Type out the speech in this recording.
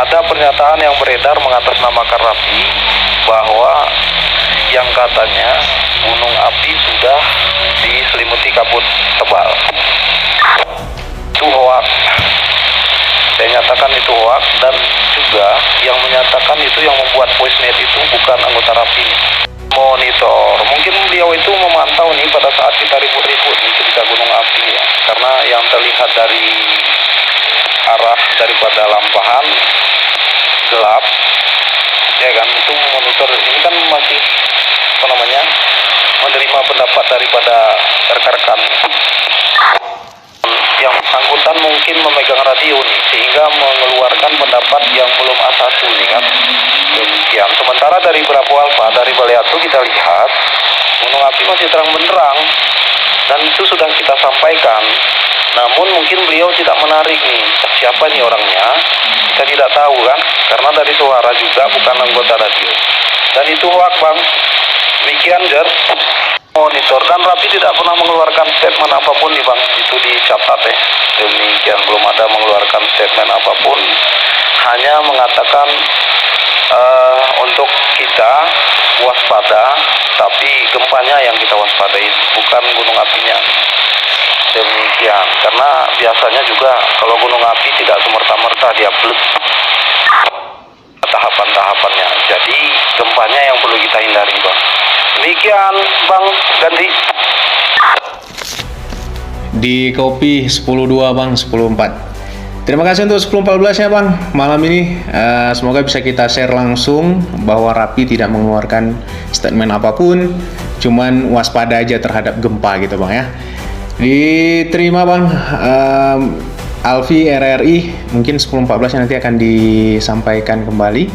ada pernyataan yang beredar mengatasnamakan Rapi bahwa yang katanya gunung api sudah diselimuti kabut tebal. Itu hoax. Saya nyatakan itu hoax, dan juga yang menyatakan itu, yang membuat voice note itu bukan anggota Rapi. Monitor, mungkin beliau itu memantau nih pada saat kita ribut-ribut nih ketika gunung api ya, karena yang terlihat dari arah daripada lampahan gelap ya kan, itu monitor ini kan masih menerima pendapat daripada rekan-rekan. Yang bersangkutan mungkin memegang radio nih, sehingga mengeluarkan pendapat yang belum A1 nih kan. Demikian. Sementara dari Bravo Alpha, dari Baleatu kita lihat gunung api masih terang benderang, dan itu sudah kita sampaikan. Namun mungkin beliau tidak menarik nih, siapa nih orangnya, kita tidak tahu kan, karena dari suara juga bukan anggota radio. Dan itu hoax bang. Demikian Jar. Monitor, dan Rapi tidak pernah mengeluarkan statement apapun nih bang, itu dicatat ya. Demikian, belum ada mengeluarkan statement apapun, hanya mengatakan untuk kita waspada, tapi gempanya yang kita waspadai, bukan gunung apinya. Demikian, karena biasanya juga kalau gunung api tidak semerta-merta dia blek, tahapan-tahapannya. Jadi gempanya yang perlu kita hindari bang. Demikian bang, ganti. Di kopi 10.2 bang, 10.4. Terima kasih untuk 10.14 ya bang. Malam ini semoga bisa kita share langsung bahwa Rapi tidak mengeluarkan statement apapun, cuman waspada aja terhadap gempa gitu bang ya. Diterima bang. Alfi RRI mungkin 10.14 nanti akan disampaikan kembali.